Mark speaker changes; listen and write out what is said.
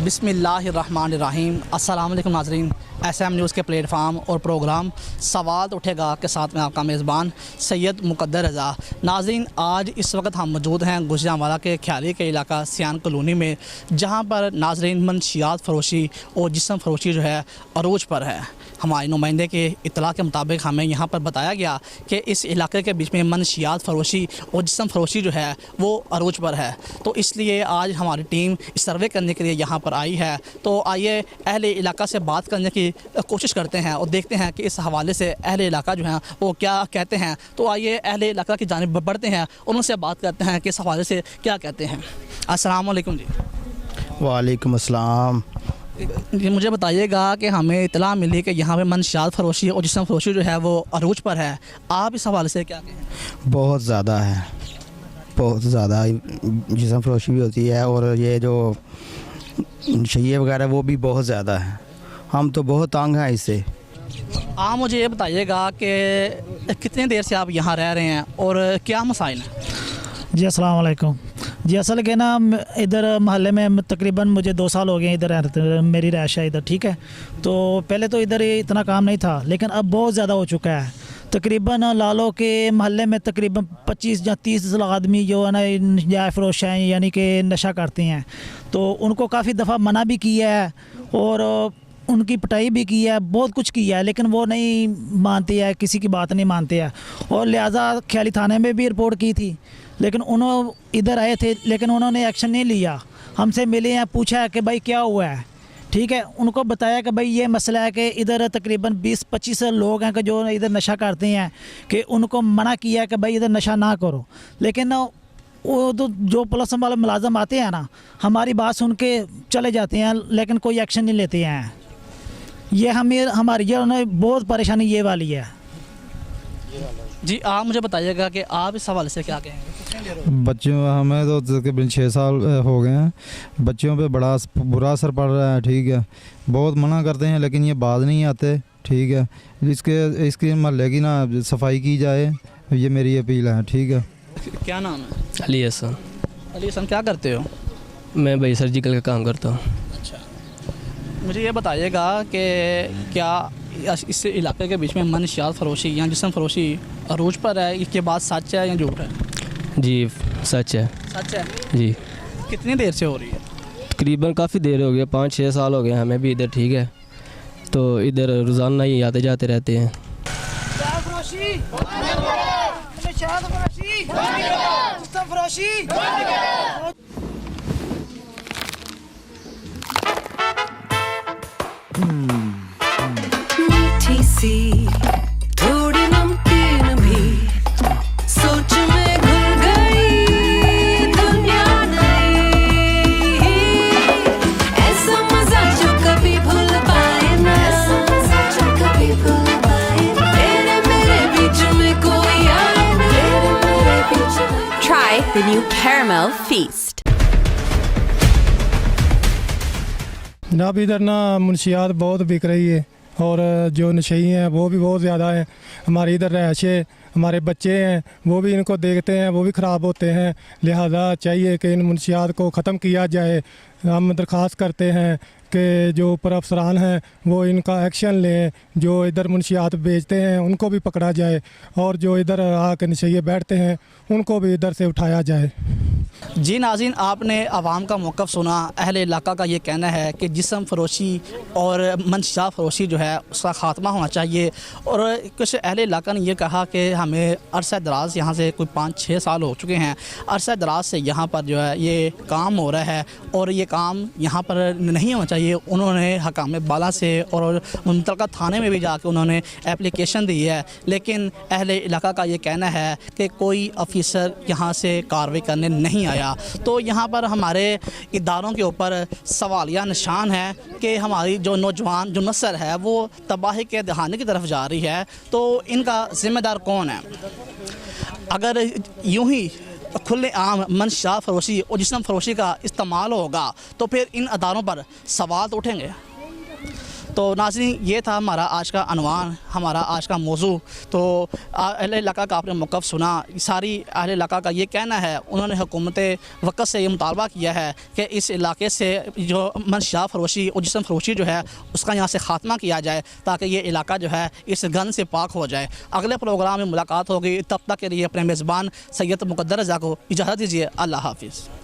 Speaker 1: बिस्मिल्लाहिर्रहमानिर्रहीम। अस्सलाम वालेकुम नाज़रीन, SM न्यूज़ के प्लेटफार्म और प्रोग्राम सवाल तो उठेगा के साथ में आपका मेज़बान सैयद मुक़द्दर रज़ा। नाज़रीन, आज इस वक्त हम मौजूद हैं गुजरांवाला के ख्याली के इलाका सियान कॉलोनी में, जहां पर नाज़रीन मनशियात फ़रोशी और जिस्म फ़रोशी जो है अरूज पर है। हमारे नुमाइंदे के इत्तला के मुताबिक हमें यहाँ पर बताया गया कि इस इलाके के बीच में मनशियात फ़रोशी और जिस्म फ़रोशी जो है वो अरूज पर है। तो इसलिए आज हमारी टीम सर्वे करने के लिए यहाँ पर आई है। तो आइए अहले इलाका से बात करने की कोशिश करते हैं और देखते हैं कि इस हवाले से अहले इलाका जो है वो क्या कहते हैं। तो आइए अहले इलाका की जानिब बढ़ते हैं और उनसे बात करते हैं कि इस हवाले से क्या कहते हैं। अस्सलाम वालेकुम जी।
Speaker 2: वालेकुम अस्सलाम।
Speaker 1: जी, मुझे बताइएगा कि हमें इतला मिली कि यहाँ पे मनशियात फ़रोशी और जिस्म फ़रोशी जो है वो अरूज पर है। आप इस हवाले से क्या कहें?
Speaker 2: बहुत ज़्यादा है, बहुत ज़्यादा जिस्म फ़रोशी भी होती है और ये जो नशे वगैरह वो भी बहुत ज़्यादा है। हम तो बहुत तंग हैं इससे।
Speaker 1: आप मुझे ये बताइएगा कि कितनी देर से आप यहाँ रह रहे हैं और क्या मसाइल हैं?
Speaker 3: जी अस्सलाम वालेकुम। जी असल के ना इधर महल्ले में तकरीबन मुझे 2 साल हो गए इधर रहते, मेरी रहायश है इधर, ठीक है। तो पहले तो इधर इतना काम नहीं था, लेकिन अब बहुत ज़्यादा हो चुका है। तकरीबन लालो के महल्ले में तकरीबन 25 या 30 आदमी जो है ना जाए फरोश हैं, यानी कि नशा करते हैं। तो उनको काफ़ी दफ़ा मना भी किया है और उनकी पिटाई भी की है, बहुत कुछ किया है, लेकिन वो नहीं मानते हैं, किसी की बात नहीं मानते हैं। और लिहाजा ख्याली थाने में भी रिपोर्ट की थी, लेकिन उन्होंने इधर आए थे, लेकिन उन्होंने एक्शन नहीं लिया। हमसे मिले हैं, पूछा है कि भाई क्या हुआ है, ठीक है। उनको बताया कि भाई ये मसला है कि इधर तकरीबन 20-25 लोग हैं कि जो इधर नशा करते हैं, कि उनको मना किया है कि भाई इधर नशा ना करो। लेकिन वो तो जो पुलिस वाले मुलाजम आते हैं ना, हमारी बात सुन के चले जाते हैं, लेकिन कोई एक्शन नहीं लेते हैं। ये हमारी जो बहुत परेशानी ये वाली है।
Speaker 1: जी, आप मुझे बताइएगा कि आप इस हवाले से क्या कहेंगे?
Speaker 4: बच्चों हमें तो तकरीबन 6 साल हो गए हैं, बच्चों पे बड़ा बुरा असर पड़ रहा है, ठीक है। बहुत मना करते हैं लेकिन ये बात नहीं आते, ठीक है। इसके महल्ले की ना सफाई की जाए, ये मेरी अपील है, ठीक है।
Speaker 1: क्या नाम है?
Speaker 5: अली हसन।
Speaker 1: अली हसन, क्या करते हो?
Speaker 5: मैं भाई सर्जिकल का काम करता हूँ।
Speaker 1: अच्छा, मुझे ये बताइएगा कि क्या इस इलाके के बीच में मनशियात फ़रोशी या जिस्म फ़रोशी अरूज पर है? इसके बात सच है या झूठ है?
Speaker 5: जी सच है।
Speaker 1: सच है
Speaker 5: जी।
Speaker 1: कितनी देर से हो रही है?
Speaker 5: तकरीबन काफ़ी देर हो गई, 5-6 साल हो गए हमें भी इधर, ठीक है। तो इधर रोज़ाना ही आते जाते रहते हैं।
Speaker 6: मीठी सी थोड़ी नमकीन भी सोच में घुल गई दुनिया नई। ऐसा मजा जो कभी भूल पाए ना, ऐसा मजा जो कभी भूल पाए ना। तेरे मेरे बीच में कोई आए ना, तेरे मेरे बीच में।
Speaker 7: Try the new Caramel Feast.
Speaker 8: जनाब, इधर ना मुनशियात बहुत बिक रही है और जो नशेई हैं वो भी बहुत ज़्यादा हैं। हमारे इधर रहायशे, हमारे बच्चे हैं, वो भी इनको देखते हैं, वो भी ख़राब होते हैं। लिहाजा चाहिए कि इन मुनशियात को ख़त्म किया जाए। हम दरख्वास्त करते हैं कि जो ऊपर अफसरान हैं वो इनका एक्शन लें, जो इधर मुनशियात बेचते हैं उनको भी पकड़ा जाए और जो इधर आकर नशे बैठते हैं उनको भी इधर से उठाया जाए।
Speaker 1: जी नाज़रीन, आपने आवाम का मौक़िफ़ सुना। अहले इलाका का ये कहना है कि जिस्म फ़रोशी और मनशियात फ़रोशी जो है उसका ख़ात्मा होना चाहिए। और कुछ अहले इलाका ने यह कहा कि हमें अरसा दराज यहाँ से कोई 5-6 साल हो चुके हैं, अरसा दराज से यहाँ पर जो है ये काम हो रहा है और ये काम यहाँ पर नहीं होना चाहिए। उन्होंने हकाम बाला से और मुतल्लिक़ा थाने में भी जाकर उन्होंने एप्लीकेशन दी है, लेकिन अहले इलाका का ये कहना है कि कोई ऑफिसर यहाँ से कार्रवाई करने नहीं आया। तो यहाँ पर हमारे इदारों के ऊपर सवालिया निशान है कि हमारी जो नौजवान जो नस्ल है वो तबाही के दहाने की तरफ जा रही है। तो इनका ज़िम्मेदार कौन है? अगर यूं ही खुले आम मनशियात फ़रोशी और जिस्म फ़रोशी का इस्तेमाल होगा तो फिर इन अदारों पर सवाल तो उठेंगे। तो नाज़रीन ये था हमारा आज का अनवान, हमारा आज का मौजू। तो अहले इलाका का आपने मौक़िफ़ सुना, सारी अहले इलाका का ये कहना है, उन्होंने हुकूमत वक़्त से ये मुतालबा किया है कि इस इलाके से जो मंशियात फ़रोशी और जिस्म फ़रोशी जो है उसका यहाँ से ख़ात्मा किया जाए ताकि ये इलाका जो है इस गन से पाक हो जाए। अगले प्रोग्राम में मुलाकात होगी, तब तक के लिए अपने मेज़बान सैयद मुक़द्दर रज़ा को इजाज़त दीजिए। अल्लाह हाफ़िज़।